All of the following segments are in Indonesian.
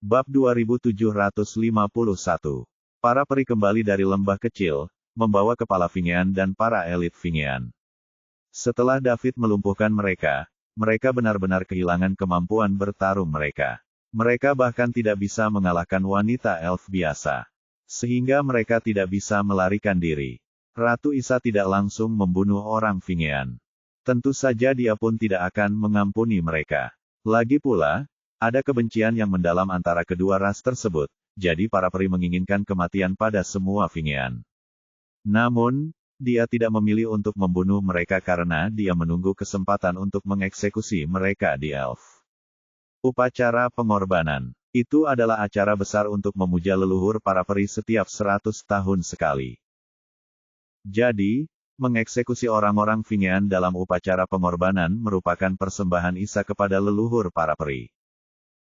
Bab 2751. Para peri kembali dari lembah kecil, membawa kepala Fingean dan para elit Fingean. Setelah David melumpuhkan mereka, mereka benar-benar kehilangan kemampuan bertarung mereka. Mereka bahkan tidak bisa mengalahkan wanita elf biasa. Sehingga mereka tidak bisa melarikan diri. Ratu Isa tidak langsung membunuh orang Fingean. Tentu saja dia pun tidak akan mengampuni mereka. Lagi pula, ada kebencian yang mendalam antara kedua ras tersebut, jadi para peri menginginkan kematian pada semua Fingean. Namun, dia tidak memilih untuk membunuh mereka karena dia menunggu kesempatan untuk mengeksekusi mereka di Elf. Upacara pengorbanan. Itu adalah acara besar untuk memuja leluhur para peri setiap 100 tahun sekali. Jadi, mengeksekusi orang-orang Fingean dalam upacara pengorbanan merupakan persembahan Isa kepada leluhur para peri.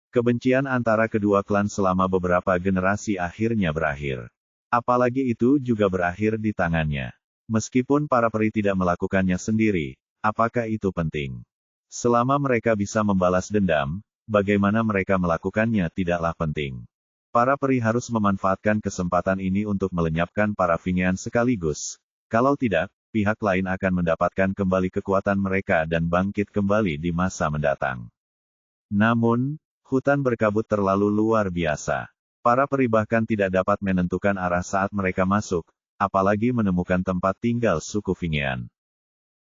Kebencian antara kedua klan selama beberapa generasi akhirnya berakhir. Apalagi itu juga berakhir di tangannya. Meskipun para peri tidak melakukannya sendiri, apakah itu penting? Selama mereka bisa membalas dendam, bagaimana mereka melakukannya tidaklah penting. Para peri harus memanfaatkan kesempatan ini untuk melenyapkan para Fingean sekaligus. Kalau tidak, pihak lain akan mendapatkan kembali kekuatan mereka dan bangkit kembali di masa mendatang. Namun, hutan berkabut terlalu luar biasa. Para peri bahkan tidak dapat menentukan arah saat mereka masuk, apalagi menemukan tempat tinggal suku Fingean.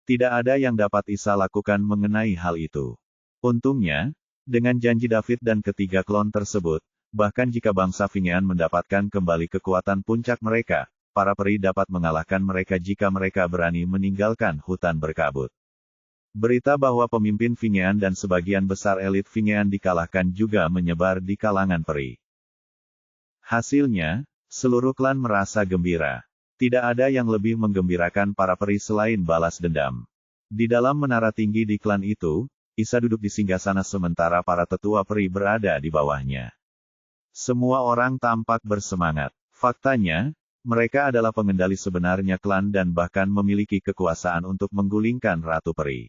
Tidak ada yang dapat Isa lakukan mengenai hal itu. Untungnya, dengan janji David dan ketiga klon tersebut, bahkan jika bangsa Fingean mendapatkan kembali kekuatan puncak mereka, para peri dapat mengalahkan mereka jika mereka berani meninggalkan hutan berkabut. Berita bahwa pemimpin Fingean dan sebagian besar elit Fingean dikalahkan juga menyebar di kalangan peri. Hasilnya, seluruh klan merasa gembira. Tidak ada yang lebih menggembirakan para peri selain balas dendam. Di dalam menara tinggi di klan itu, Isa duduk di singgasana sementara para tetua peri berada di bawahnya. Semua orang tampak bersemangat. Faktanya, mereka adalah pengendali sebenarnya klan dan bahkan memiliki kekuasaan untuk menggulingkan Ratu Peri.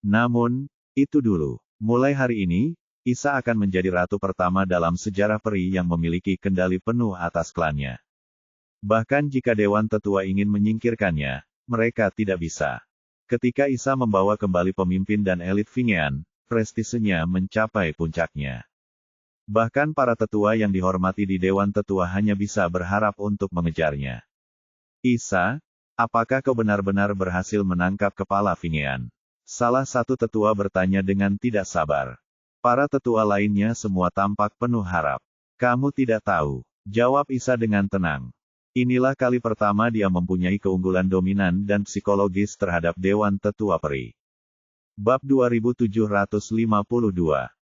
Namun, itu dulu. Mulai hari ini, Isa akan menjadi ratu pertama dalam sejarah peri yang memiliki kendali penuh atas klannya. Bahkan jika Dewan Tetua ingin menyingkirkannya, mereka tidak bisa. Ketika Isa membawa kembali pemimpin dan elit Fingean, prestisenya mencapai puncaknya. Bahkan para tetua yang dihormati di Dewan Tetua hanya bisa berharap untuk mengejarnya. Isa, apakah kau benar-benar berhasil menangkap kepala Fingean? Salah satu tetua bertanya dengan tidak sabar. Para tetua lainnya semua tampak penuh harap. Kamu tidak tahu, jawab Isa dengan tenang. Inilah kali pertama dia mempunyai keunggulan dominan dan psikologis terhadap Dewan Tetua Peri. Bab 2752.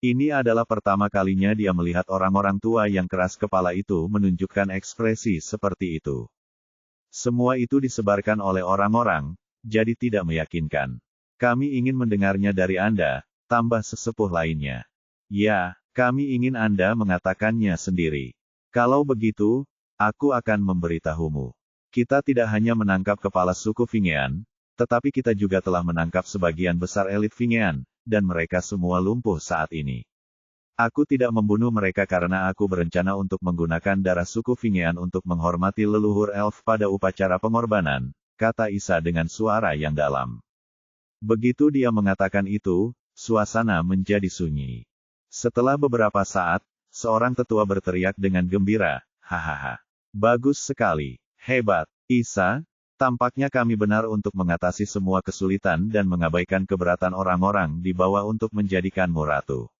Ini adalah pertama kalinya dia melihat orang-orang tua yang keras kepala itu menunjukkan ekspresi seperti itu. Semua itu disebarkan oleh orang-orang, jadi tidak meyakinkan. Kami ingin mendengarnya dari Anda, tambah sesepuh lainnya. Ya, kami ingin Anda mengatakannya sendiri. Kalau begitu, aku akan memberitahumu. Kita tidak hanya menangkap kepala suku Fingean, tetapi kita juga telah menangkap sebagian besar elit Fingean, dan mereka semua lumpuh saat ini. Aku tidak membunuh mereka karena aku berencana untuk menggunakan darah suku Fingean untuk menghormati leluhur elf pada upacara pengorbanan, kata Isa dengan suara yang dalam. Begitu dia mengatakan itu, suasana menjadi sunyi. Setelah beberapa saat, seorang tetua berteriak dengan gembira, hahaha. Bagus sekali, hebat, Isa, tampaknya kami benar untuk mengatasi semua kesulitan dan mengabaikan keberatan orang-orang di bawah untuk menjadikanmu ratu.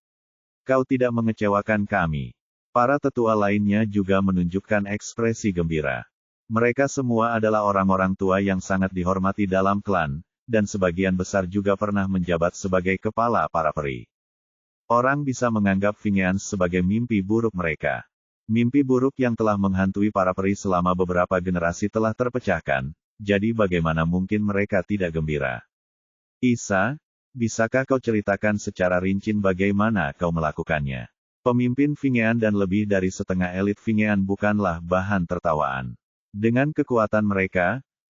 Kau tidak mengecewakan kami. Para tetua lainnya juga menunjukkan ekspresi gembira. Mereka semua adalah orang-orang tua yang sangat dihormati dalam klan, dan sebagian besar juga pernah menjabat sebagai kepala para peri. Orang bisa menganggap Fingean sebagai mimpi buruk mereka. Mimpi buruk yang telah menghantui para peri selama beberapa generasi telah terpecahkan, jadi bagaimana mungkin mereka tidak gembira? Isa, bisakah kau ceritakan secara rinci bagaimana kau melakukannya? Pemimpin Fingean dan lebih dari setengah elit Fingean bukanlah bahan tertawaan. Dengan kekuatan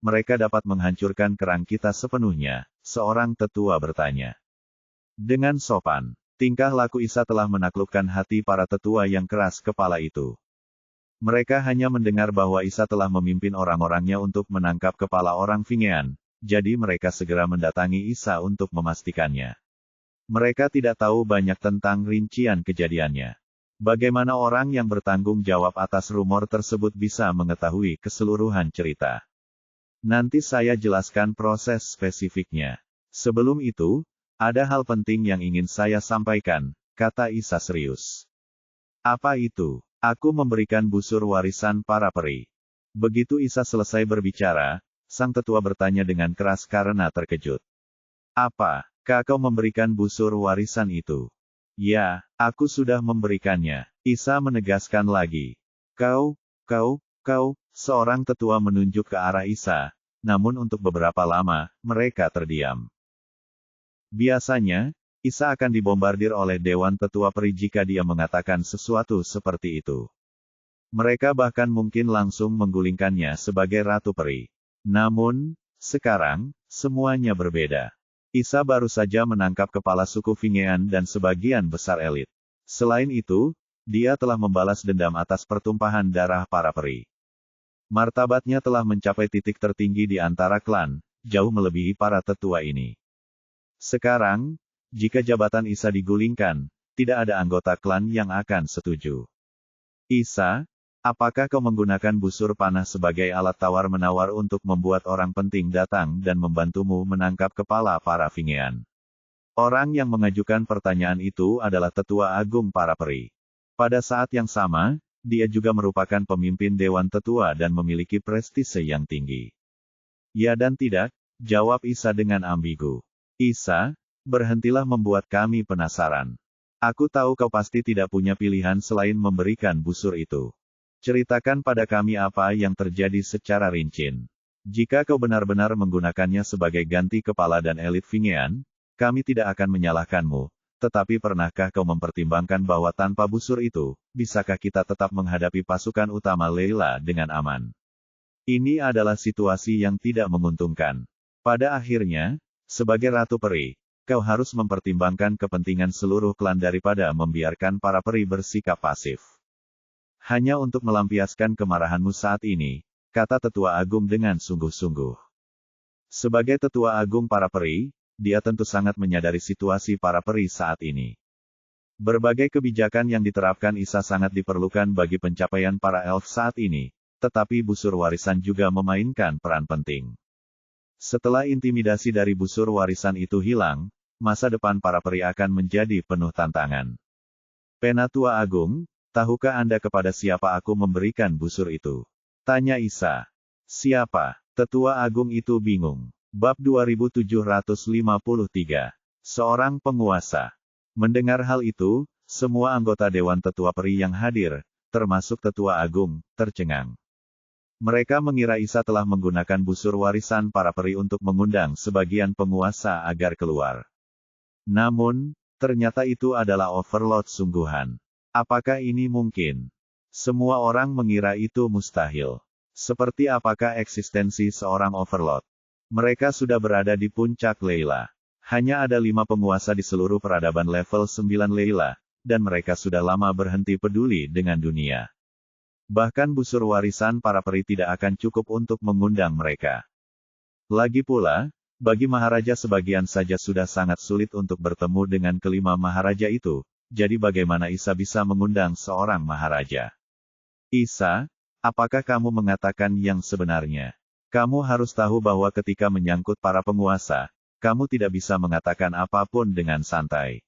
mereka dapat menghancurkan kerang kita sepenuhnya, seorang tetua bertanya. Dengan sopan, Tingkah laku Isa telah menaklukkan hati para tetua yang keras kepala itu. Mereka hanya mendengar bahwa Isa telah memimpin orang-orangnya untuk menangkap kepala orang Fingean, jadi mereka segera mendatangi Isa untuk memastikannya. Mereka tidak tahu banyak tentang rincian kejadiannya. Bagaimana orang yang bertanggung jawab atas rumor tersebut bisa mengetahui keseluruhan cerita? Nanti saya jelaskan proses spesifiknya. Sebelum itu, ada hal penting yang ingin saya sampaikan, kata Isa serius. Apa itu? Aku memberikan busur warisan para peri. Begitu Isa selesai berbicara, sang tetua bertanya dengan keras karena terkejut. Apa, kau memberikan busur warisan itu? Ya, aku sudah memberikannya. Isa menegaskan lagi. Kau, seorang tetua menunjuk ke arah Isa, namun untuk beberapa lama, mereka terdiam. Biasanya, Isa akan dibombardir oleh Dewan Tetua Peri jika dia mengatakan sesuatu seperti itu. Mereka bahkan mungkin langsung menggulingkannya sebagai Ratu Peri. Namun, sekarang, semuanya berbeda. Isa baru saja menangkap kepala suku Fingean dan sebagian besar elit. Selain itu, dia telah membalas dendam atas pertumpahan darah para peri. Martabatnya telah mencapai titik tertinggi di antara klan, jauh melebihi para tetua ini. Sekarang, jika jabatan Isa digulingkan, tidak ada anggota klan yang akan setuju. Isa, apakah kau menggunakan busur panah sebagai alat tawar-menawar untuk membuat orang penting datang dan membantumu menangkap kepala para Fingean? Orang yang mengajukan pertanyaan itu adalah Tetua Agung para peri. Pada saat yang sama, dia juga merupakan pemimpin Dewan Tetua dan memiliki prestise yang tinggi. Ya dan tidak, jawab Isa dengan ambigu. Isa, berhentilah membuat kami penasaran. Aku tahu kau pasti tidak punya pilihan selain memberikan busur itu. Ceritakan pada kami apa yang terjadi secara rinci. Jika kau benar-benar menggunakannya sebagai ganti kepala dan elit Fingean, kami tidak akan menyalahkanmu, tetapi pernahkah kau mempertimbangkan bahwa tanpa busur itu, bisakah kita tetap menghadapi pasukan utama Leila dengan aman? Ini adalah situasi yang tidak menguntungkan. Pada akhirnya, sebagai Ratu Peri, kau harus mempertimbangkan kepentingan seluruh klan daripada membiarkan para peri bersikap pasif. Hanya untuk melampiaskan kemarahanmu saat ini, kata Tetua Agung dengan sungguh-sungguh. Sebagai Tetua Agung para peri, dia tentu sangat menyadari situasi para peri saat ini. Berbagai kebijakan yang diterapkan Isa sangat diperlukan bagi pencapaian para elf saat ini, tetapi busur warisan juga memainkan peran penting. Setelah intimidasi dari busur warisan itu hilang, masa depan para peri akan menjadi penuh tantangan. Penatua Agung, tahukah Anda kepada siapa aku memberikan busur itu? Tanya Isa. Siapa? Tetua Agung itu bingung. Bab 2753. Seorang penguasa. Mendengar hal itu, semua anggota Dewan Tetua Peri yang hadir, termasuk Tetua Agung, tercengang. Mereka mengira Isa telah menggunakan busur warisan para peri untuk mengundang sebagian penguasa agar keluar. Namun, ternyata itu adalah overload sungguhan. Apakah ini mungkin? Semua orang mengira itu mustahil. Seperti apakah eksistensi seorang overlord? Mereka sudah berada di puncak Leila. Hanya ada 5 penguasa di seluruh peradaban level 9 Leila, dan mereka sudah lama berhenti peduli dengan dunia. Bahkan busur warisan para peri tidak akan cukup untuk mengundang mereka. Lagi pula, bagi Maharaja sebagian saja sudah sangat sulit untuk bertemu dengan kelima Maharaja itu, jadi bagaimana Isa bisa mengundang seorang Maharaja? Isa, apakah kamu mengatakan yang sebenarnya? Kamu harus tahu bahwa ketika menyangkut para penguasa, kamu tidak bisa mengatakan apapun dengan santai.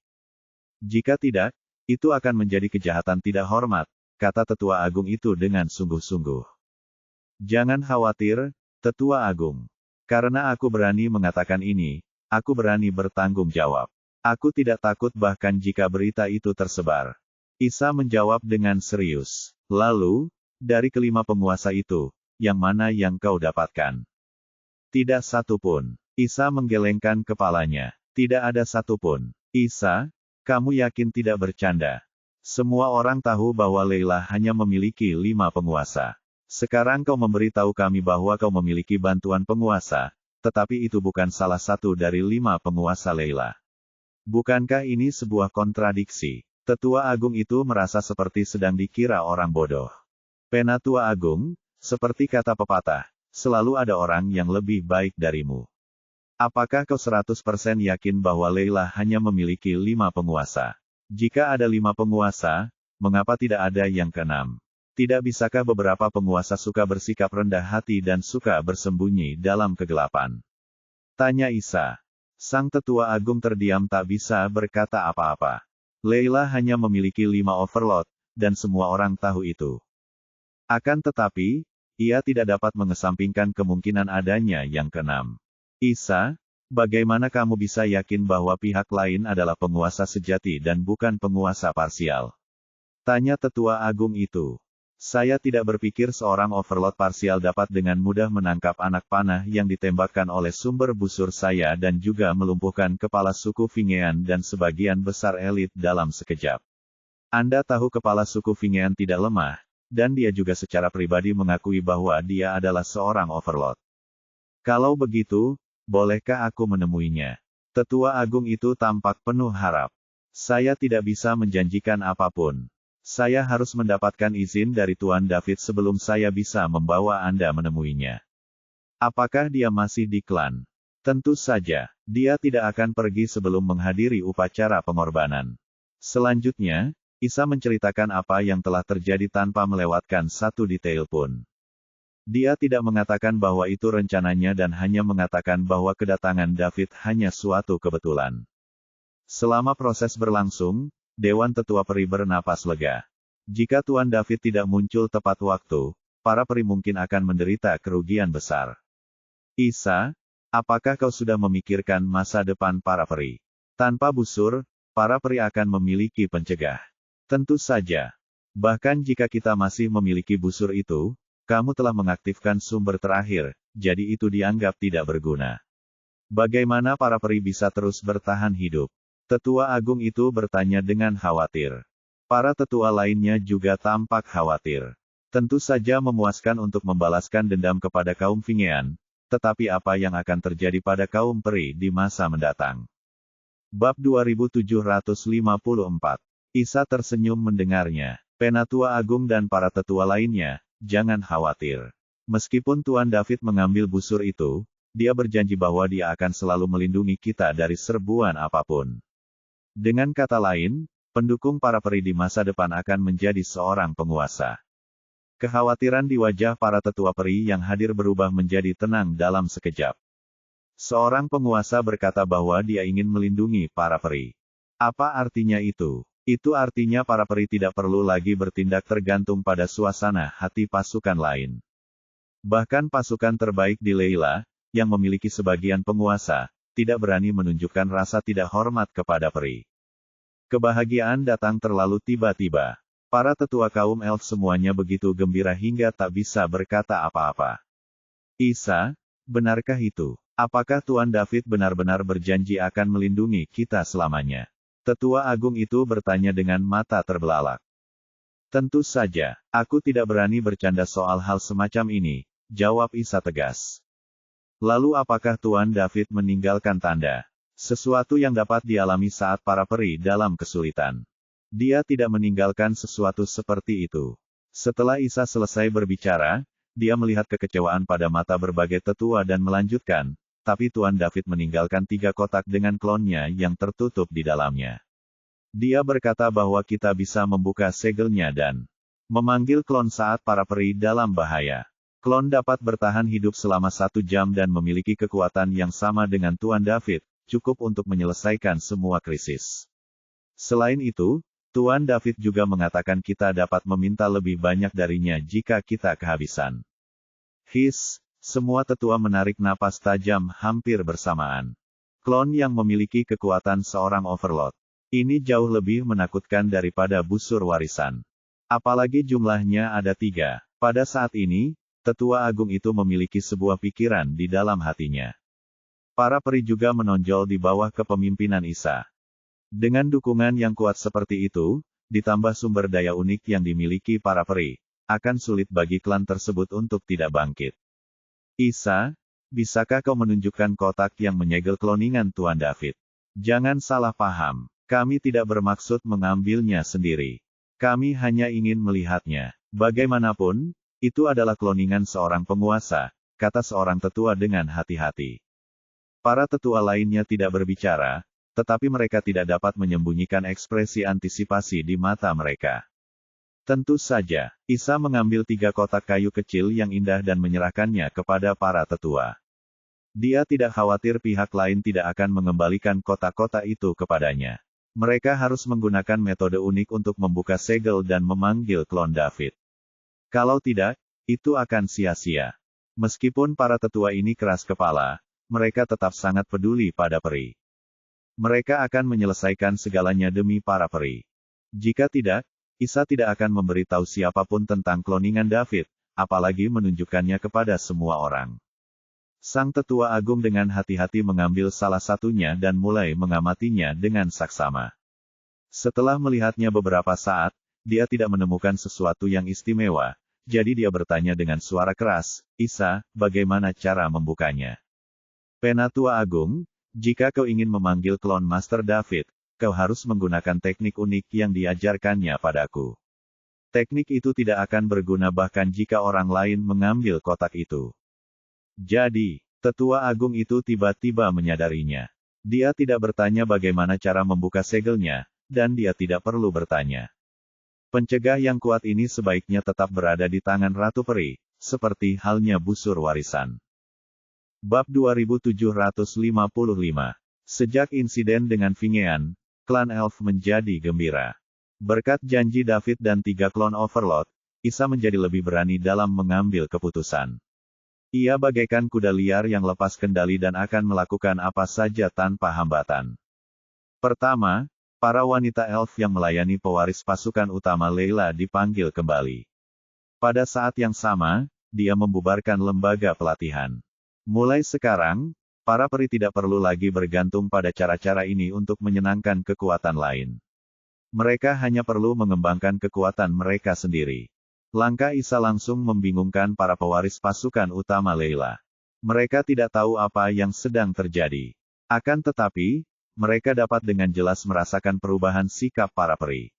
Jika tidak, itu akan menjadi kejahatan tidak hormat, kata Tetua Agung itu dengan sungguh-sungguh. Jangan khawatir, Tetua Agung. Karena aku berani mengatakan ini, aku berani bertanggung jawab. Aku tidak takut bahkan jika berita itu tersebar. Isa menjawab dengan serius. Lalu, dari kelima penguasa itu, yang mana yang kau dapatkan? Tidak satu pun. Isa menggelengkan kepalanya. Tidak ada satu pun. Isa, kamu yakin tidak bercanda? Semua orang tahu bahwa Leila hanya memiliki 5 penguasa. Sekarang kau memberitahu kami bahwa kau memiliki bantuan penguasa, tetapi itu bukan salah satu dari 5 penguasa Leila. Bukankah ini sebuah kontradiksi? Tetua agung itu merasa seperti sedang dikira orang bodoh. Penatua agung, seperti kata pepatah, selalu ada orang yang lebih baik darimu. Apakah kau 100% yakin bahwa Leila hanya memiliki 5 penguasa? Jika ada 5 penguasa, mengapa tidak ada yang keenam? Tidak bisakah beberapa penguasa suka bersikap rendah hati dan suka bersembunyi dalam kegelapan? Tanya Isa. Sang tetua agung terdiam tak bisa berkata apa-apa. Leila hanya memiliki 5 overlord, dan semua orang tahu itu. Akan tetapi, ia tidak dapat mengesampingkan kemungkinan adanya yang keenam. Isa, bagaimana kamu bisa yakin bahwa pihak lain adalah penguasa sejati dan bukan penguasa parsial? Tanya tetua agung itu. Saya tidak berpikir seorang overlord parsial dapat dengan mudah menangkap anak panah yang ditembakkan oleh sumber busur saya dan juga melumpuhkan kepala suku Fingean dan sebagian besar elit dalam sekejap. Anda tahu kepala suku Fingean tidak lemah, dan dia juga secara pribadi mengakui bahwa dia adalah seorang overlord. Kalau begitu, bolehkah aku menemuinya? Tetua agung itu tampak penuh harap. Saya tidak bisa menjanjikan apapun. Saya harus mendapatkan izin dari Tuan David sebelum saya bisa membawa Anda menemuinya. Apakah dia masih di klan? Tentu saja, dia tidak akan pergi sebelum menghadiri upacara pengorbanan. Selanjutnya, Isa menceritakan apa yang telah terjadi tanpa melewatkan satu detail pun. Dia tidak mengatakan bahwa itu rencananya dan hanya mengatakan bahwa kedatangan David hanya suatu kebetulan. Selama proses berlangsung, Dewan Tetua Peri bernapas lega. Jika Tuan David tidak muncul tepat waktu, para peri mungkin akan menderita kerugian besar. Isa, apakah kau sudah memikirkan masa depan para peri? Tanpa busur, para peri akan memiliki pencegah. Tentu saja. Bahkan jika kita masih memiliki busur itu, kamu telah mengaktifkan sumber terakhir, jadi itu dianggap tidak berguna. Bagaimana para peri bisa terus bertahan hidup? Tetua agung itu bertanya dengan khawatir. Para tetua lainnya juga tampak khawatir. Tentu saja memuaskan untuk membalaskan dendam kepada kaum Fingean, tetapi apa yang akan terjadi pada kaum peri di masa mendatang? Bab 2754. Isa tersenyum mendengarnya. Penatua agung dan para tetua lainnya, jangan khawatir. Meskipun Tuan David mengambil busur itu, dia berjanji bahwa dia akan selalu melindungi kita dari serbuan apapun. Dengan kata lain, pendukung para peri di masa depan akan menjadi seorang penguasa. Kekhawatiran di wajah para tetua peri yang hadir berubah menjadi tenang dalam sekejap. Seorang penguasa berkata bahwa dia ingin melindungi para peri. Apa artinya itu? Itu artinya para peri tidak perlu lagi bertindak tergantung pada suasana hati pasukan lain. Bahkan pasukan terbaik di Leila, yang memiliki sebagian penguasa, tidak berani menunjukkan rasa tidak hormat kepada peri. Kebahagiaan datang terlalu tiba-tiba. Para tetua kaum elf semuanya begitu gembira hingga tak bisa berkata apa-apa. Isa, benarkah itu? Apakah Tuan David benar-benar berjanji akan melindungi kita selamanya? Tetua agung itu bertanya dengan mata terbelalak. Tentu saja, aku tidak berani bercanda soal hal semacam ini, jawab Isa tegas. Lalu apakah Tuan David meninggalkan tanda? Sesuatu yang dapat dialami saat para peri dalam kesulitan. Dia tidak meninggalkan sesuatu seperti itu. Setelah Isa selesai berbicara, dia melihat kekecewaan pada mata berbagai tetua dan melanjutkan, tapi Tuan David meninggalkan 3 kotak dengan klonnya yang tertutup di dalamnya. Dia berkata bahwa kita bisa membuka segelnya dan memanggil klon saat para peri dalam bahaya. Klon dapat bertahan hidup selama 1 jam dan memiliki kekuatan yang sama dengan Tuan David, cukup untuk menyelesaikan semua krisis. Selain itu, Tuan David juga mengatakan kita dapat meminta lebih banyak darinya jika kita kehabisan. Semua tetua menarik napas tajam hampir bersamaan. Klon yang memiliki kekuatan seorang overlord. Ini jauh lebih menakutkan daripada busur warisan. Apalagi jumlahnya ada 3. Pada saat ini, Tetua Agung itu memiliki sebuah pikiran di dalam hatinya. Para peri juga menonjol di bawah kepemimpinan Isa. Dengan dukungan yang kuat seperti itu, ditambah sumber daya unik yang dimiliki para peri, akan sulit bagi klan tersebut untuk tidak bangkit. Isa, bisakah kau menunjukkan kotak yang menyegel kloningan Tuan David? Jangan salah paham. Kami tidak bermaksud mengambilnya sendiri. Kami hanya ingin melihatnya. Bagaimanapun, itu adalah kloningan seorang penguasa, kata seorang tetua dengan hati-hati. Para tetua lainnya tidak berbicara, tetapi mereka tidak dapat menyembunyikan ekspresi antisipasi di mata mereka. Tentu saja, Isa mengambil 3 kotak kayu kecil yang indah dan menyerahkannya kepada para tetua. Dia tidak khawatir pihak lain tidak akan mengembalikan kotak-kotak itu kepadanya. Mereka harus menggunakan metode unik untuk membuka segel dan memanggil klon David. Kalau tidak, itu akan sia-sia. Meskipun para tetua ini keras kepala, mereka tetap sangat peduli pada peri. Mereka akan menyelesaikan segalanya demi para peri. Jika tidak, Isa tidak akan memberitahu siapapun tentang kloningan David, apalagi menunjukkannya kepada semua orang. Sang tetua agung dengan hati-hati mengambil salah satunya dan mulai mengamatinya dengan saksama. Setelah melihatnya beberapa saat, dia tidak menemukan sesuatu yang istimewa, jadi dia bertanya dengan suara keras, "Isa, bagaimana cara membukanya?" "Penatua Agung, jika kau ingin memanggil klon Master David, kau harus menggunakan teknik unik yang diajarkannya padaku. Teknik itu tidak akan berguna bahkan jika orang lain mengambil kotak itu." Jadi, tetua agung itu tiba-tiba menyadarinya. Dia tidak bertanya bagaimana cara membuka segelnya, dan dia tidak perlu bertanya. Pencegah yang kuat ini sebaiknya tetap berada di tangan Ratu Peri, seperti halnya busur warisan. Bab 2755. Sejak insiden dengan Vingean, klan Elf menjadi gembira. Berkat janji David dan 3 klon Overlord, Isa menjadi lebih berani dalam mengambil keputusan. Ia bagaikan kuda liar yang lepas kendali dan akan melakukan apa saja tanpa hambatan. Pertama, para wanita elf yang melayani pewaris pasukan utama Layla dipanggil kembali. Pada saat yang sama, dia membubarkan lembaga pelatihan. Mulai sekarang, para peri tidak perlu lagi bergantung pada cara-cara ini untuk menyenangkan kekuatan lain. Mereka hanya perlu mengembangkan kekuatan mereka sendiri. Langkah Isa langsung membingungkan para pewaris pasukan utama Layla. Mereka tidak tahu apa yang sedang terjadi. Akan tetapi, mereka dapat dengan jelas merasakan perubahan sikap para peri.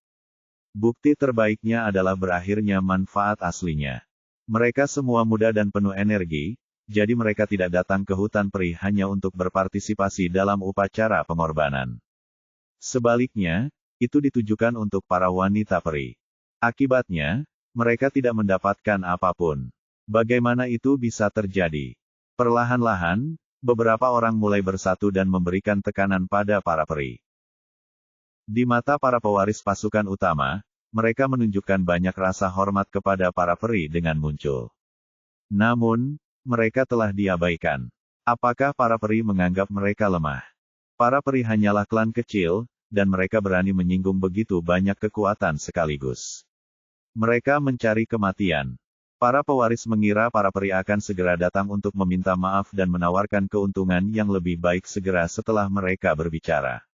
Bukti terbaiknya adalah berakhirnya manfaat aslinya. Mereka semua muda dan penuh energi, jadi mereka tidak datang ke hutan peri hanya untuk berpartisipasi dalam upacara pengorbanan. Sebaliknya, itu ditujukan untuk para wanita peri. Akibatnya, mereka tidak mendapatkan apapun. Bagaimana itu bisa terjadi? Perlahan-lahan, beberapa orang mulai bersatu dan memberikan tekanan pada para peri. Di mata para pewaris pasukan utama, mereka menunjukkan banyak rasa hormat kepada para peri dengan muncul. Namun, mereka telah diabaikan. Apakah para peri menganggap mereka lemah? Para peri hanyalah klan kecil, dan mereka berani menyinggung begitu banyak kekuatan sekaligus. Mereka mencari kematian. Para pewaris mengira para peri akan segera datang untuk meminta maaf dan menawarkan keuntungan yang lebih baik segera setelah mereka berbicara.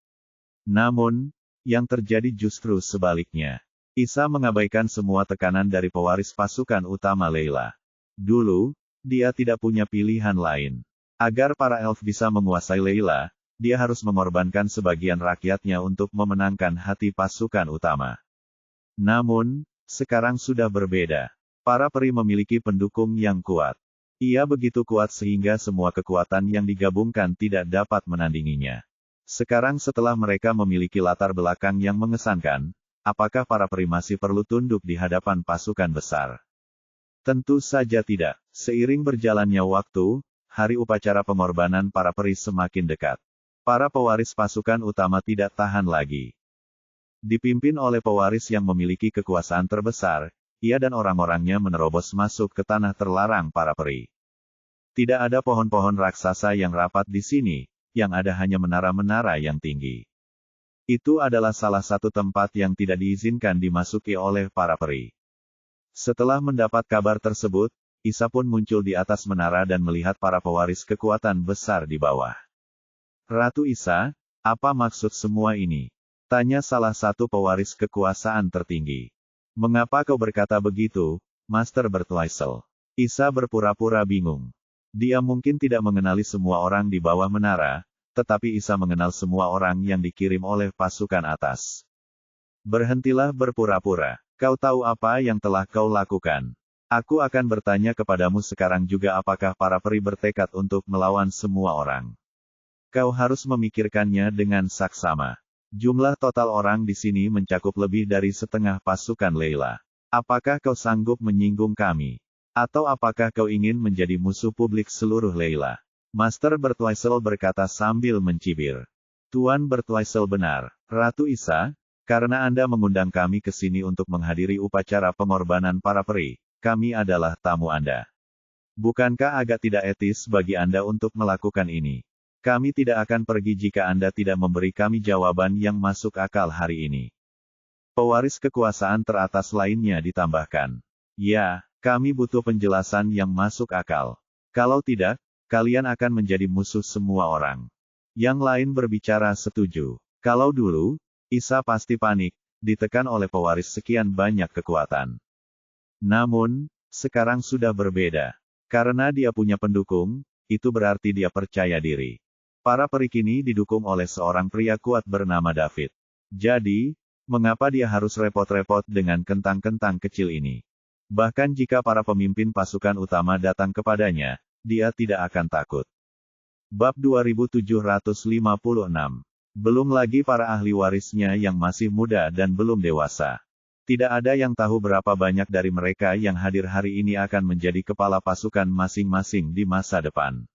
Namun, yang terjadi justru sebaliknya. Isa mengabaikan semua tekanan dari pewaris pasukan utama Layla. Dulu, dia tidak punya pilihan lain. Agar para elf bisa menguasai Layla, dia harus mengorbankan sebagian rakyatnya untuk memenangkan hati pasukan utama. Namun, sekarang sudah berbeda. Para peri memiliki pendukung yang kuat. Ia begitu kuat sehingga semua kekuatan yang digabungkan tidak dapat menandinginya. Sekarang setelah mereka memiliki latar belakang yang mengesankan, apakah para peri masih perlu tunduk di hadapan pasukan besar? Tentu saja tidak. Seiring berjalannya waktu, hari upacara pengorbanan para peri semakin dekat. Para pewaris pasukan utama tidak tahan lagi. Dipimpin oleh pewaris yang memiliki kekuasaan terbesar, ia dan orang-orangnya menerobos masuk ke tanah terlarang para peri. Tidak ada pohon-pohon raksasa yang rapat di sini, yang ada hanya menara-menara yang tinggi. Itu adalah salah satu tempat yang tidak diizinkan dimasuki oleh para peri. Setelah mendapat kabar tersebut, Isa pun muncul di atas menara dan melihat para pewaris kekuatan besar di bawah. "Ratu Isa, apa maksud semua ini?" tanya salah satu pewaris kekuasaan tertinggi. "Mengapa kau berkata begitu, Master Bertweisel?" Isa berpura-pura bingung. Dia mungkin tidak mengenali semua orang di bawah menara, tetapi Isa mengenal semua orang yang dikirim oleh pasukan atas. Berhentilah berpura-pura. Kau tahu apa yang telah kau lakukan. Aku akan bertanya kepadamu sekarang juga apakah para peri bertekad untuk melawan semua orang. Kau harus memikirkannya dengan saksama. Jumlah total orang di sini mencakup lebih dari setengah pasukan Leila. Apakah kau sanggup menyinggung kami? Atau apakah kau ingin menjadi musuh publik seluruh Leila? Master Bertwistle berkata sambil mencibir. Tuan Bertwistle benar, Ratu Isa, karena Anda mengundang kami ke sini untuk menghadiri upacara pengorbanan para peri, kami adalah tamu Anda. Bukankah agak tidak etis bagi Anda untuk melakukan ini? Kami tidak akan pergi jika Anda tidak memberi kami jawaban yang masuk akal hari ini. Pewaris kekuasaan teratas lainnya ditambahkan. Ya, kami butuh penjelasan yang masuk akal. Kalau tidak, kalian akan menjadi musuh semua orang. Yang lain berbicara setuju. Kalau dulu, Isa pasti panik, ditekan oleh pewaris sekian banyak kekuatan. Namun, sekarang sudah berbeda. Karena dia punya pendukung, itu berarti dia percaya diri. Para peri kini didukung oleh seorang pria kuat bernama David. Jadi, mengapa dia harus repot-repot dengan kentang-kentang kecil ini? Bahkan jika para pemimpin pasukan utama datang kepadanya, dia tidak akan takut. Bab 2756. Belum lagi para ahli warisnya yang masih muda dan belum dewasa. Tidak ada yang tahu berapa banyak dari mereka yang hadir hari ini akan menjadi kepala pasukan masing-masing di masa depan.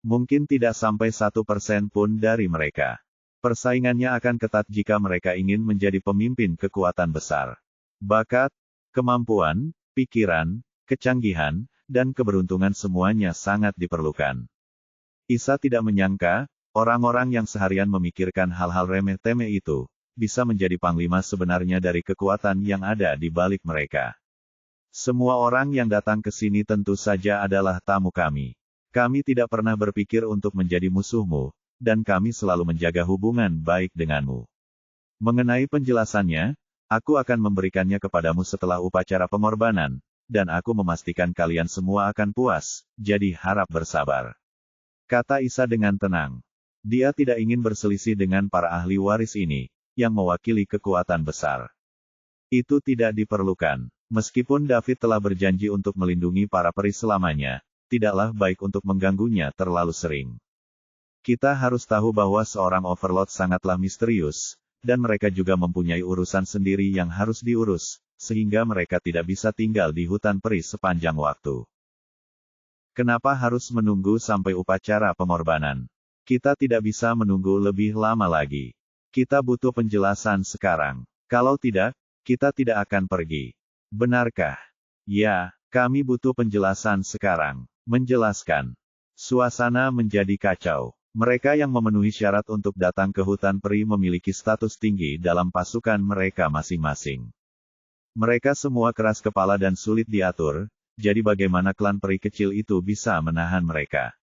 Mungkin tidak sampai 1% pun dari mereka. Persaingannya akan ketat jika mereka ingin menjadi pemimpin kekuatan besar. Bakat, kemampuan, pikiran, kecanggihan, dan keberuntungan semuanya sangat diperlukan. Isa tidak menyangka, orang-orang yang seharian memikirkan hal-hal remeh-temeh itu, bisa menjadi panglima sebenarnya dari kekuatan yang ada di balik mereka. Semua orang yang datang ke sini tentu saja adalah tamu kami. Kami tidak pernah berpikir untuk menjadi musuhmu, dan kami selalu menjaga hubungan baik denganmu. Mengenai penjelasannya, aku akan memberikannya kepadamu setelah upacara pengorbanan, dan aku memastikan kalian semua akan puas, jadi harap bersabar. Kata Isa dengan tenang. Dia tidak ingin berselisih dengan para ahli waris ini, yang mewakili kekuatan besar. Itu tidak diperlukan. Meskipun David telah berjanji untuk melindungi para peri selamanya, tidaklah baik untuk mengganggunya terlalu sering. Kita harus tahu bahwa seorang overlord sangatlah misterius, dan mereka juga mempunyai urusan sendiri yang harus diurus, sehingga mereka tidak bisa tinggal di hutan peri sepanjang waktu. Kenapa harus menunggu sampai upacara pengorbanan? Kita tidak bisa menunggu lebih lama lagi. Kita butuh penjelasan sekarang. Kalau tidak, kita tidak akan pergi. Benarkah? Ya, kami butuh penjelasan sekarang. Menjelaskan. Suasana menjadi kacau. Mereka yang memenuhi syarat untuk datang ke hutan peri memiliki status tinggi dalam pasukan mereka masing-masing. Mereka semua keras kepala dan sulit diatur, jadi bagaimana klan peri kecil itu bisa menahan mereka?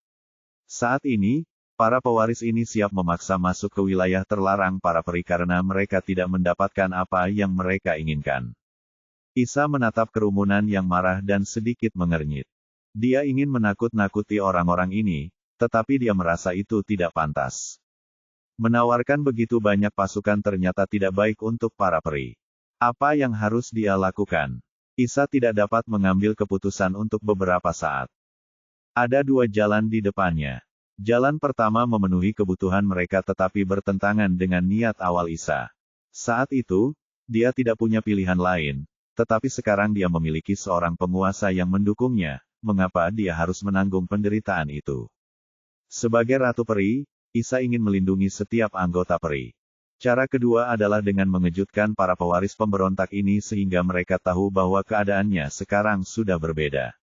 Saat ini, para pewaris ini siap memaksa masuk ke wilayah terlarang para peri karena mereka tidak mendapatkan apa yang mereka inginkan. Isa menatap kerumunan yang marah dan sedikit mengernyit. Dia ingin menakut-nakuti orang-orang ini, tetapi dia merasa itu tidak pantas. Menawarkan begitu banyak pasukan ternyata tidak baik untuk para peri. Apa yang harus dia lakukan? Isa tidak dapat mengambil keputusan untuk beberapa saat. Ada dua jalan di depannya. Jalan pertama memenuhi kebutuhan mereka tetapi bertentangan dengan niat awal Isa. Saat itu, dia tidak punya pilihan lain, tetapi sekarang dia memiliki seorang penguasa yang mendukungnya, mengapa dia harus menanggung penderitaan itu? Sebagai Ratu Peri, Isa ingin melindungi setiap anggota peri. Cara kedua adalah dengan mengejutkan para pewaris pemberontak ini sehingga mereka tahu bahwa keadaannya sekarang sudah berbeda.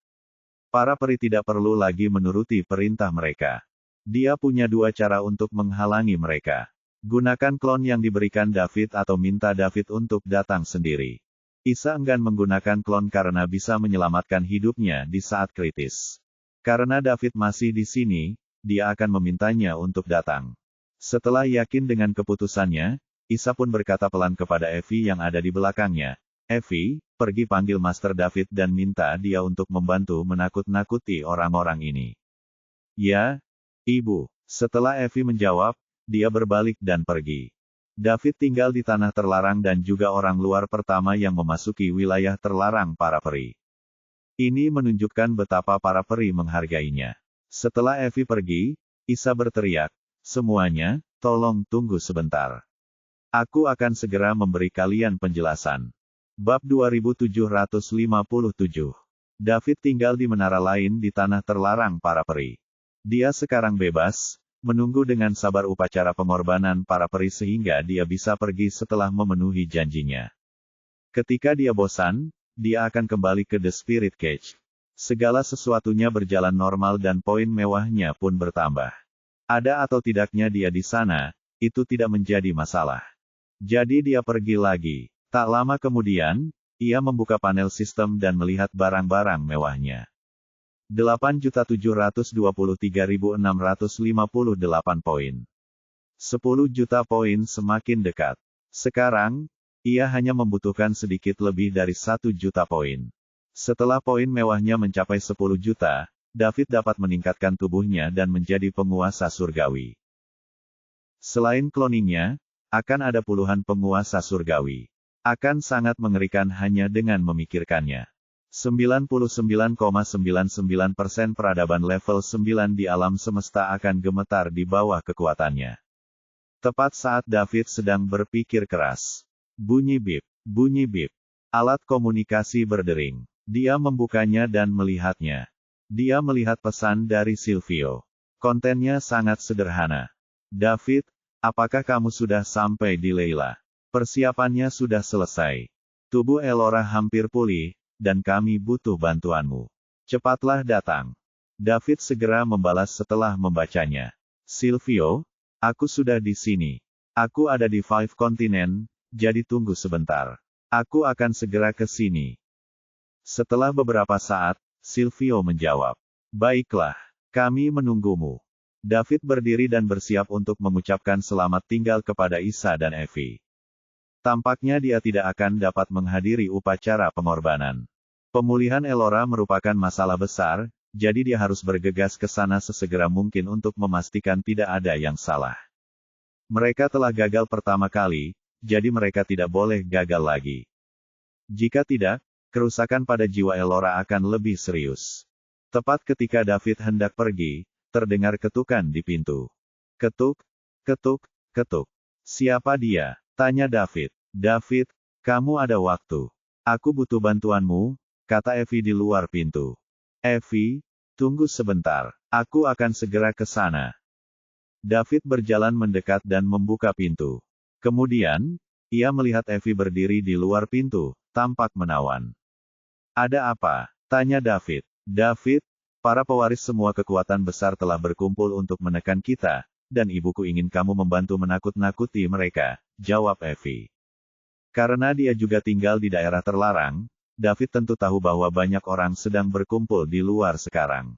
Para peri tidak perlu lagi menuruti perintah mereka. Dia punya dua cara untuk menghalangi mereka. Gunakan klon yang diberikan David atau minta David untuk datang sendiri. Isa enggan menggunakan klon karena bisa menyelamatkan hidupnya di saat kritis. Karena David masih di sini, dia akan memintanya untuk datang. Setelah yakin dengan keputusannya, Isa pun berkata pelan kepada Evi yang ada di belakangnya, "Evi, pergi panggil Master David dan minta dia untuk membantu menakut-nakuti orang-orang ini." "Ya, Ibu." Setelah Evie menjawab, dia berbalik dan pergi. David tinggal di tanah terlarang dan juga orang luar pertama yang memasuki wilayah terlarang para peri. Ini menunjukkan betapa para peri menghargainya. Setelah Evie pergi, Isa berteriak, "Semuanya, tolong tunggu sebentar. Aku akan segera memberi kalian penjelasan." Bab 2757. David tinggal di menara lain di tanah terlarang para peri. Dia sekarang bebas, menunggu dengan sabar upacara pengorbanan para peri sehingga dia bisa pergi setelah memenuhi janjinya. Ketika dia bosan, dia akan kembali ke The Spirit Cage. Segala sesuatunya berjalan normal dan poin mewahnya pun bertambah. Ada atau tidaknya dia di sana, itu tidak menjadi masalah. Jadi dia pergi lagi. Tak lama kemudian, ia membuka panel sistem dan melihat barang-barang mewahnya. 8.723.658 poin. 10 juta poin semakin dekat. Sekarang, ia hanya membutuhkan sedikit lebih dari 1 juta poin. Setelah poin mewahnya mencapai 10 juta, David dapat meningkatkan tubuhnya dan menjadi penguasa surgawi. Selain cloningnya, akan ada puluhan penguasa surgawi. Akan sangat mengerikan hanya dengan memikirkannya. 99,99% peradaban level 9 di alam semesta akan gemetar di bawah kekuatannya. Tepat saat David sedang berpikir keras. Bunyi bip, bunyi bip. Alat komunikasi berdering. Dia membukanya dan melihatnya. Dia melihat pesan dari Silvio. Kontennya sangat sederhana. "David, apakah kamu sudah sampai di Layla? Persiapannya sudah selesai. Tubuh Elora hampir pulih, dan kami butuh bantuanmu. Cepatlah datang." David segera membalas setelah membacanya. "Silvio, aku sudah di sini. Aku ada di Five Continent, jadi tunggu sebentar. Aku akan segera ke sini." Setelah beberapa saat, Silvio menjawab, "Baiklah, kami menunggumu." David berdiri dan bersiap untuk mengucapkan selamat tinggal kepada Isa dan Evie. Tampaknya dia tidak akan dapat menghadiri upacara pengorbanan. Pemulihan Elora merupakan masalah besar, jadi dia harus bergegas ke sana sesegera mungkin untuk memastikan tidak ada yang salah. Mereka telah gagal pertama kali, jadi mereka tidak boleh gagal lagi. Jika tidak, kerusakan pada jiwa Elora akan lebih serius. Tepat ketika David hendak pergi, terdengar ketukan di pintu. Ketuk, ketuk, ketuk. "Siapa dia?" tanya David. "David, kamu ada waktu. Aku butuh bantuanmu," kata Evie di luar pintu. "Evie, tunggu sebentar. Aku akan segera ke sana." David berjalan mendekat dan membuka pintu. Kemudian, ia melihat Evie berdiri di luar pintu, tampak menawan. "Ada apa?" tanya David. "David, para pewaris semua kekuatan besar telah berkumpul untuk menekan kita, dan ibuku ingin kamu membantu menakut-nakuti mereka," jawab Evie. Karena dia juga tinggal di daerah terlarang, David tentu tahu bahwa banyak orang sedang berkumpul di luar sekarang.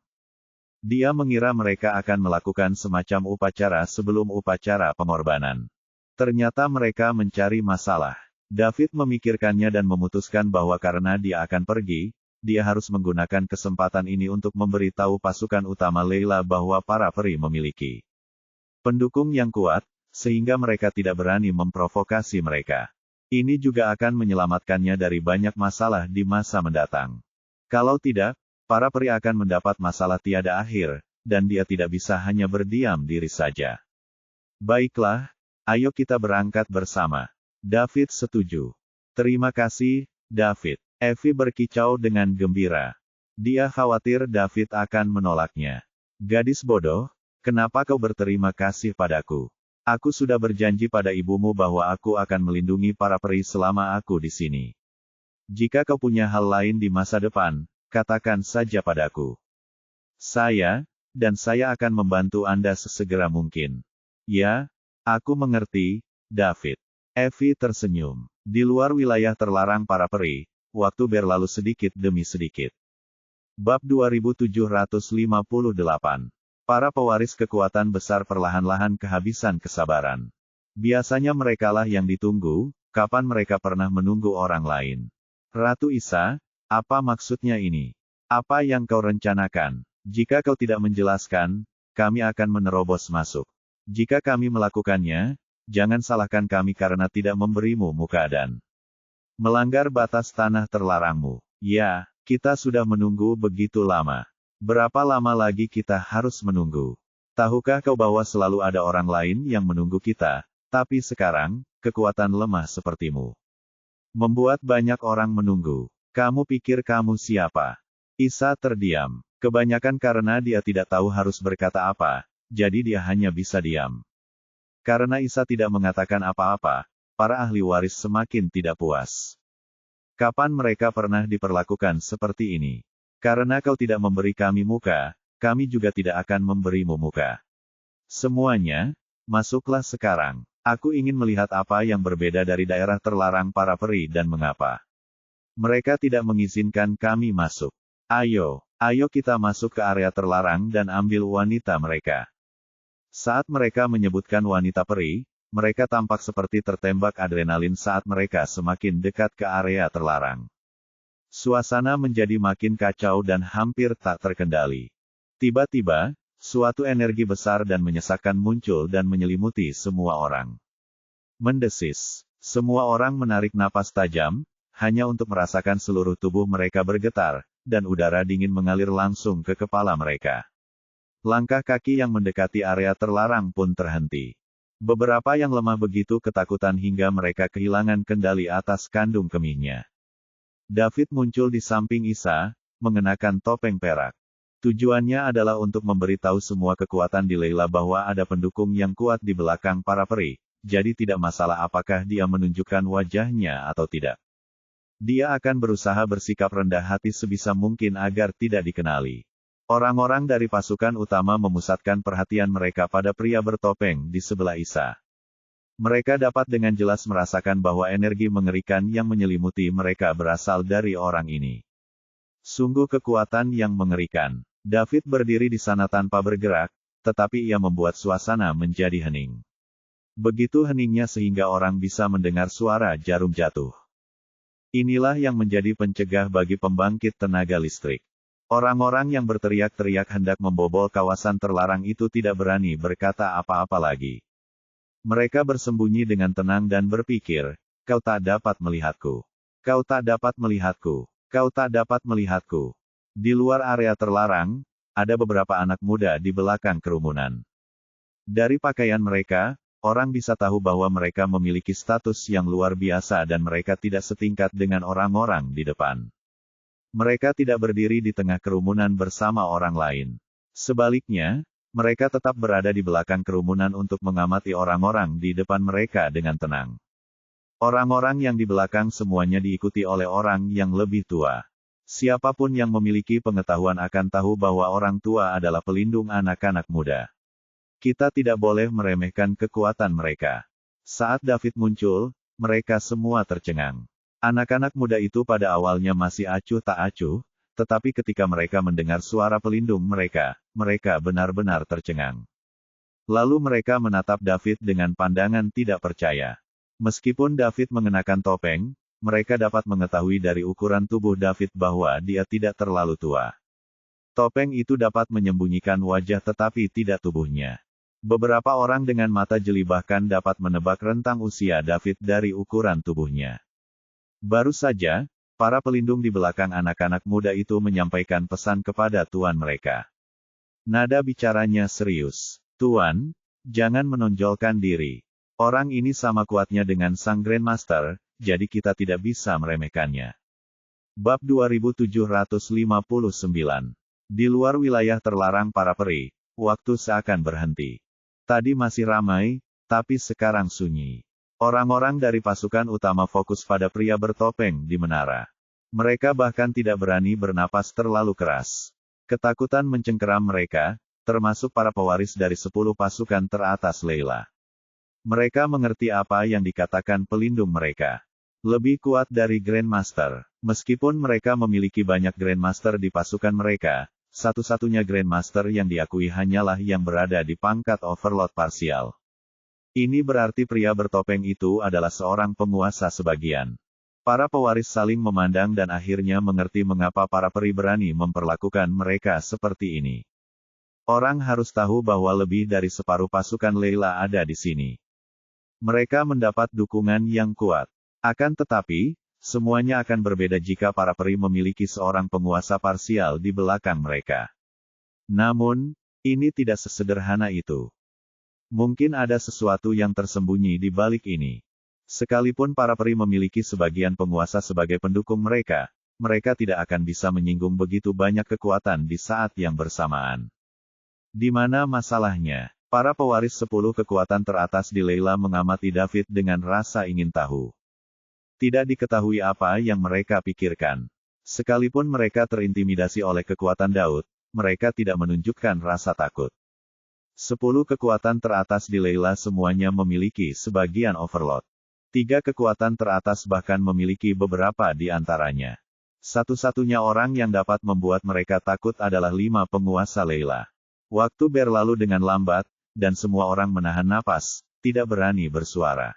Dia mengira mereka akan melakukan semacam upacara sebelum upacara pengorbanan. Ternyata mereka mencari masalah. David memikirkannya dan memutuskan bahwa karena dia akan pergi, dia harus menggunakan kesempatan ini untuk memberitahu pasukan utama Layla bahwa para peri memiliki pendukung yang kuat, sehingga mereka tidak berani memprovokasi mereka. Ini juga akan menyelamatkannya dari banyak masalah di masa mendatang. Kalau tidak, para peri akan mendapat masalah tiada akhir, dan dia tidak bisa hanya berdiam diri saja. "Baiklah, ayo kita berangkat bersama." David setuju. "Terima kasih, David." Evie berkicau dengan gembira. Dia khawatir David akan menolaknya. "Gadis bodoh, kenapa kau berterima kasih padaku? Aku sudah berjanji pada ibumu bahwa aku akan melindungi para peri selama aku di sini. Jika kau punya hal lain di masa depan, katakan saja padaku. Saya akan membantu Anda sesegera mungkin." "Ya, aku mengerti, David." Evie tersenyum. Di luar wilayah terlarang para peri, waktu berlalu sedikit demi sedikit. Bab 2758. Para pewaris kekuatan besar perlahan-lahan kehabisan kesabaran. Biasanya merekalah yang ditunggu, kapan mereka pernah menunggu orang lain. "Ratu Isa, apa maksudnya ini? Apa yang kau rencanakan? Jika kau tidak menjelaskan, kami akan menerobos masuk. Jika kami melakukannya, jangan salahkan kami karena tidak memberimu muka dan melanggar batas tanah terlarangmu. Ya, kita sudah menunggu begitu lama. Berapa lama lagi kita harus menunggu? Tahukah kau bahwa selalu ada orang lain yang menunggu kita, tapi sekarang, kekuatan lemah sepertimu membuat banyak orang menunggu. Kamu pikir kamu siapa? Isa terdiam. Kebanyakan karena dia tidak tahu harus berkata apa, jadi dia hanya bisa diam. Karena Isa tidak mengatakan apa-apa, para ahli waris semakin tidak puas. Kapan mereka pernah diperlakukan seperti ini? Karena kau tidak memberi kami muka, kami juga tidak akan memberimu muka. Semuanya, masuklah sekarang. Aku ingin melihat apa yang berbeda dari daerah terlarang para peri dan mengapa mereka tidak mengizinkan kami masuk. Ayo, ayo kita masuk ke area terlarang dan ambil wanita mereka. Saat mereka menyebutkan wanita peri, mereka tampak seperti tertembak adrenalin saat mereka semakin dekat ke area terlarang. Suasana menjadi makin kacau dan hampir tak terkendali. Tiba-tiba, suatu energi besar dan menyesakkan muncul dan menyelimuti semua orang. Mendesis. Semua orang menarik napas tajam, hanya untuk merasakan seluruh tubuh mereka bergetar, dan udara dingin mengalir langsung ke kepala mereka. Langkah kaki yang mendekati area terlarang pun terhenti. Beberapa yang lemah begitu ketakutan hingga mereka kehilangan kendali atas kandung kemihnya. David muncul di samping Isa, mengenakan topeng perak. Tujuannya adalah untuk memberitahu semua kekuatan di Layla bahwa ada pendukung yang kuat di belakang para peri, jadi tidak masalah apakah dia menunjukkan wajahnya atau tidak. Dia akan berusaha bersikap rendah hati sebisa mungkin agar tidak dikenali. Orang-orang dari pasukan utama memusatkan perhatian mereka pada pria bertopeng di sebelah Isa. Mereka dapat dengan jelas merasakan bahwa energi mengerikan yang menyelimuti mereka berasal dari orang ini. Sungguh kekuatan yang mengerikan. David berdiri di sana tanpa bergerak, tetapi ia membuat suasana menjadi hening. Begitu heningnya sehingga orang bisa mendengar suara jarum jatuh. Inilah yang menjadi pencegah bagi pembangkit tenaga listrik. Orang-orang yang berteriak-teriak hendak membobol kawasan terlarang itu tidak berani berkata apa-apa lagi. Mereka bersembunyi dengan tenang dan berpikir, kau tak dapat melihatku. Kau tak dapat melihatku. Kau tak dapat melihatku. Di luar area terlarang, ada beberapa anak muda di belakang kerumunan. Dari pakaian mereka, orang bisa tahu bahwa mereka memiliki status yang luar biasa dan mereka tidak setingkat dengan orang-orang di depan. Mereka tidak berdiri di tengah kerumunan bersama orang lain. Sebaliknya, mereka tetap berada di belakang kerumunan untuk mengamati orang-orang di depan mereka dengan tenang. Orang-orang yang di belakang semuanya diikuti oleh orang yang lebih tua. Siapapun yang memiliki pengetahuan akan tahu bahwa orang tua adalah pelindung anak-anak muda. Kita tidak boleh meremehkan kekuatan mereka. Saat David muncul, mereka semua tercengang. Anak-anak muda itu pada awalnya masih acuh tak acuh, tetapi ketika mereka mendengar suara pelindung mereka, mereka benar-benar tercengang. Lalu mereka menatap David dengan pandangan tidak percaya. Meskipun David mengenakan topeng, mereka dapat mengetahui dari ukuran tubuh David bahwa dia tidak terlalu tua. Topeng itu dapat menyembunyikan wajah tetapi tidak tubuhnya. Beberapa orang dengan mata jeli bahkan dapat menebak rentang usia David dari ukuran tubuhnya. Baru saja, para pelindung di belakang anak-anak muda itu menyampaikan pesan kepada tuan mereka. Nada bicaranya serius. Tuan, jangan menonjolkan diri. Orang ini sama kuatnya dengan sang Grandmaster, jadi kita tidak bisa meremehkannya. Bab 2759. Di luar wilayah terlarang para peri, waktu seakan berhenti. Tadi masih ramai, tapi sekarang sunyi. Orang-orang dari pasukan utama fokus pada pria bertopeng di menara. Mereka bahkan tidak berani bernapas terlalu keras. Ketakutan mencengkeram mereka, termasuk para pewaris dari 10 pasukan teratas Layla. Mereka mengerti apa yang dikatakan pelindung mereka. Lebih kuat dari Grandmaster. Meskipun mereka memiliki banyak Grandmaster di pasukan mereka, satu-satunya Grandmaster yang diakui hanyalah yang berada di pangkat Overlord Parsial. Ini berarti pria bertopeng itu adalah seorang penguasa sebagian. Para pewaris saling memandang dan akhirnya mengerti mengapa para peri berani memperlakukan mereka seperti ini. Orang harus tahu bahwa lebih dari separuh pasukan Layla ada di sini. Mereka mendapat dukungan yang kuat. Akan tetapi, semuanya akan berbeda jika para peri memiliki seorang penguasa parsial di belakang mereka. Namun, ini tidak sesederhana itu. Mungkin ada sesuatu yang tersembunyi di balik ini. Sekalipun para peri memiliki sebagian penguasa sebagai pendukung mereka, mereka tidak akan bisa menyinggung begitu banyak kekuatan di saat yang bersamaan. Di mana masalahnya? Para pewaris 10 kekuatan teratas di Layla mengamati David dengan rasa ingin tahu. Tidak diketahui apa yang mereka pikirkan. Sekalipun mereka terintimidasi oleh kekuatan Daud, mereka tidak menunjukkan rasa takut. 10 kekuatan teratas di Layla semuanya memiliki sebagian overload. 3 kekuatan teratas bahkan memiliki beberapa di antaranya. Satu-satunya orang yang dapat membuat mereka takut adalah 5 penguasa Layla. Waktu berlalu dengan lambat, dan semua orang menahan napas, tidak berani bersuara.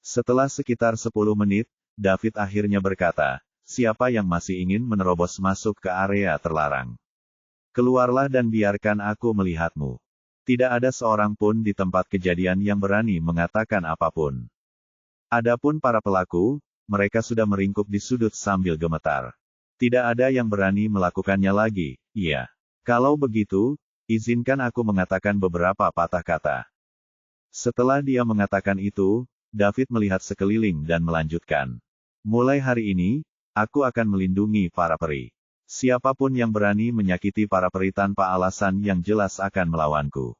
Setelah sekitar 10 menit, David akhirnya berkata, "Siapa yang masih ingin menerobos masuk ke area terlarang? Keluarlah dan biarkan aku melihatmu." Tidak ada seorang pun di tempat kejadian yang berani mengatakan apapun. Adapun para pelaku, mereka sudah meringkuk di sudut sambil gemetar. Tidak ada yang berani melakukannya lagi. "Iya. Kalau begitu, izinkan aku mengatakan beberapa patah kata." Setelah dia mengatakan itu, David melihat sekeliling dan melanjutkan. "Mulai hari ini, aku akan melindungi para peri. Siapapun yang berani menyakiti para peri tanpa alasan yang jelas akan melawanku.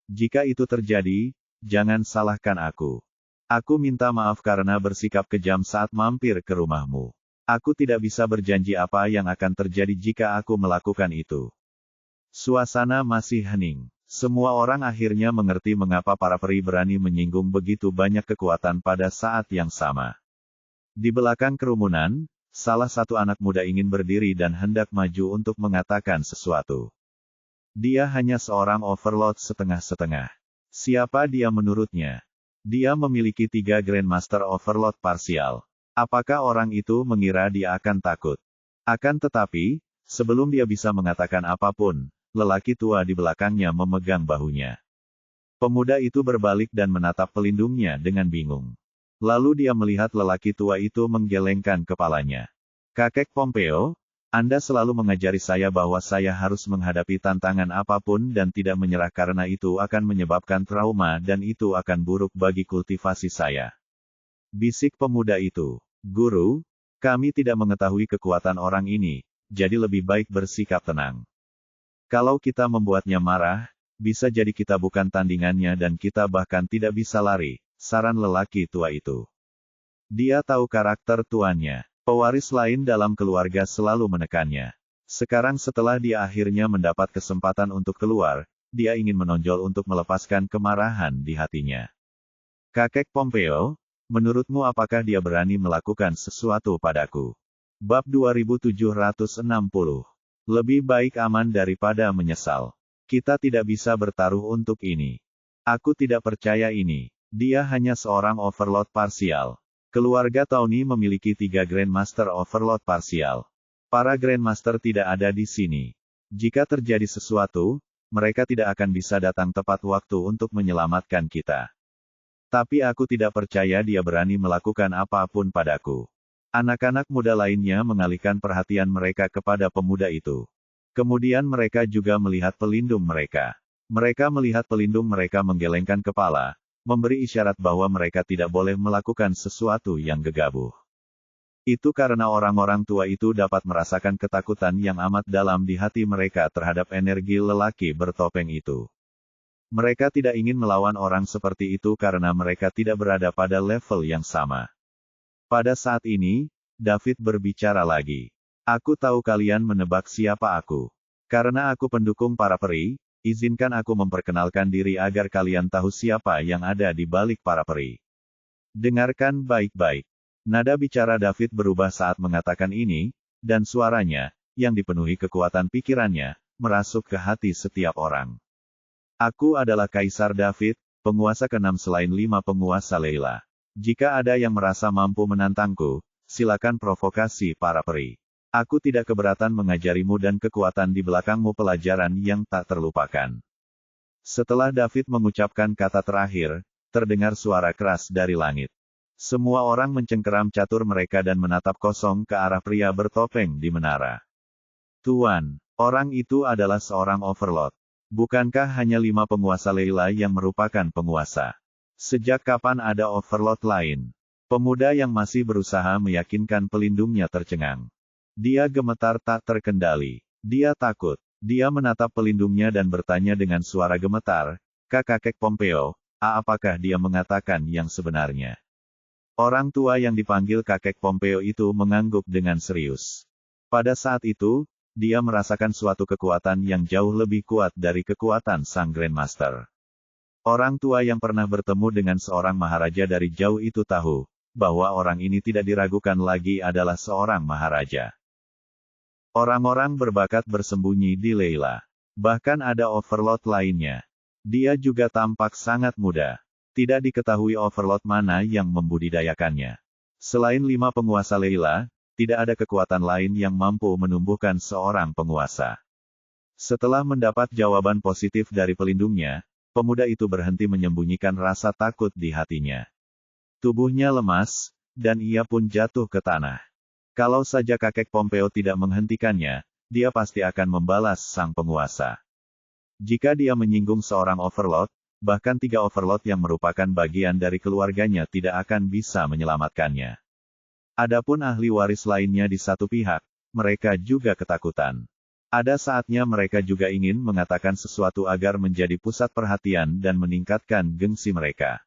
Jika itu terjadi, jangan salahkan aku. Aku minta maaf karena bersikap kejam saat mampir ke rumahmu. Aku tidak bisa berjanji apa yang akan terjadi jika aku melakukan itu." Suasana masih hening. Semua orang akhirnya mengerti mengapa para peri berani menyinggung begitu banyak kekuatan pada saat yang sama. Di belakang kerumunan, salah satu anak muda ingin berdiri dan hendak maju untuk mengatakan sesuatu. Dia hanya seorang overlord setengah-setengah. Siapa dia menurutnya? Dia memiliki 3 Grandmaster Overlord parsial. Apakah orang itu mengira dia akan takut? Akan tetapi, sebelum dia bisa mengatakan apapun, lelaki tua di belakangnya memegang bahunya. Pemuda itu berbalik dan menatap pelindungnya dengan bingung. Lalu dia melihat lelaki tua itu menggelengkan kepalanya. "Kakek Pompeo, Anda selalu mengajari saya bahwa saya harus menghadapi tantangan apapun dan tidak menyerah karena itu akan menyebabkan trauma dan itu akan buruk bagi kultivasi saya." Bisik pemuda itu. "Guru, kami tidak mengetahui kekuatan orang ini, jadi lebih baik bersikap tenang. Kalau kita membuatnya marah, bisa jadi kita bukan tandingannya dan kita bahkan tidak bisa lari," saran lelaki tua itu. Dia tahu karakter tuannya. Pewaris lain dalam keluarga selalu menekannya. Sekarang setelah dia akhirnya mendapat kesempatan untuk keluar, dia ingin menonjol untuk melepaskan kemarahan di hatinya. "Kakek Pompeo, menurutmu apakah dia berani melakukan sesuatu padaku?" Bab 2760. Lebih baik aman daripada menyesal. Kita tidak bisa bertaruh untuk ini. Aku tidak percaya ini. Dia hanya seorang overlord parsial. Keluarga Tawny memiliki 3 Grandmaster Overlord parsial. Para Grandmaster tidak ada di sini. Jika terjadi sesuatu, mereka tidak akan bisa datang tepat waktu untuk menyelamatkan kita. Tapi aku tidak percaya dia berani melakukan apapun padaku. Anak-anak muda lainnya mengalihkan perhatian mereka kepada pemuda itu. Kemudian mereka juga melihat pelindung mereka. Mereka melihat pelindung mereka menggelengkan kepala, memberi isyarat bahwa mereka tidak boleh melakukan sesuatu yang gegabah. Itu karena orang-orang tua itu dapat merasakan ketakutan yang amat dalam di hati mereka terhadap energi lelaki bertopeng itu. Mereka tidak ingin melawan orang seperti itu karena mereka tidak berada pada level yang sama. Pada saat ini, David berbicara lagi. "Aku tahu kalian menebak siapa aku. Karena aku pendukung para peri, izinkan aku memperkenalkan diri agar kalian tahu siapa yang ada di balik para peri." Dengarkan baik-baik. Nada bicara David berubah saat mengatakan ini, dan suaranya, yang dipenuhi kekuatan pikirannya, merasuk ke hati setiap orang. "Aku adalah Kaisar David, penguasa ke-6 selain 5 penguasa Layla. Jika ada yang merasa mampu menantangku, silakan provokasi para peri. Aku tidak keberatan mengajarimu dan kekuatan di belakangmu pelajaran yang tak terlupakan. Setelah David mengucapkan kata terakhir, terdengar suara keras dari langit. Semua orang mencengkeram catur mereka dan menatap kosong ke arah pria bertopeng di menara. Tuan, orang itu adalah seorang overlord. Bukankah hanya 5 penguasa Leila yang merupakan penguasa? Sejak kapan ada overlord lain? Pemuda yang masih berusaha meyakinkan pelindungnya tercengang. Dia gemetar tak terkendali. Dia takut. Dia menatap pelindungnya dan bertanya dengan suara gemetar, Kakek Pompeo, apakah dia mengatakan yang sebenarnya? Orang tua yang dipanggil Kakek Pompeo itu mengangguk dengan serius. Pada saat itu, dia merasakan suatu kekuatan yang jauh lebih kuat dari kekuatan sang Grandmaster. Orang tua yang pernah bertemu dengan seorang maharaja dari jauh itu tahu, bahwa orang ini tidak diragukan lagi adalah seorang maharaja. Orang-orang berbakat bersembunyi di Leila. Bahkan ada overlord lainnya. Dia juga tampak sangat muda. Tidak diketahui overlord mana yang membudidayakannya. Selain 5 penguasa Leila, tidak ada kekuatan lain yang mampu menumbuhkan seorang penguasa. Setelah mendapat jawaban positif dari pelindungnya, pemuda itu berhenti menyembunyikan rasa takut di hatinya. Tubuhnya lemas, dan ia pun jatuh ke tanah. Kalau saja Kakek Pompeo tidak menghentikannya, dia pasti akan membalas sang penguasa. Jika dia menyinggung seorang overlord, bahkan 3 overlord yang merupakan bagian dari keluarganya tidak akan bisa menyelamatkannya. Adapun ahli waris lainnya di satu pihak, mereka juga ketakutan. Ada saatnya mereka juga ingin mengatakan sesuatu agar menjadi pusat perhatian dan meningkatkan gengsi mereka.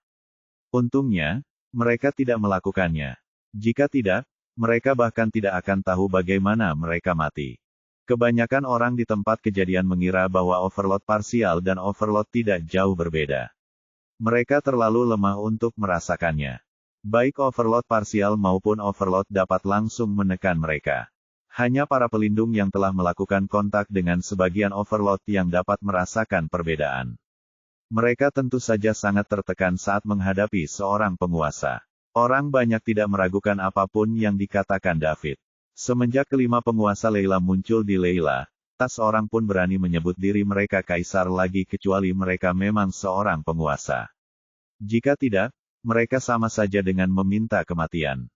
Untungnya, mereka tidak melakukannya. Jika tidak, mereka bahkan tidak akan tahu bagaimana mereka mati. Kebanyakan orang di tempat kejadian mengira bahwa overload parsial dan overload tidak jauh berbeda. Mereka terlalu lemah untuk merasakannya. Baik overload parsial maupun overload dapat langsung menekan mereka. Hanya para pelindung yang telah melakukan kontak dengan sebagian overload yang dapat merasakan perbedaan. Mereka tentu saja sangat tertekan saat menghadapi seorang penguasa. Orang banyak tidak meragukan apapun yang dikatakan David. Semenjak kelima penguasa Leila muncul di Leila, tak seorang pun berani menyebut diri mereka kaisar lagi kecuali mereka memang seorang penguasa. Jika tidak, mereka sama saja dengan meminta kematian.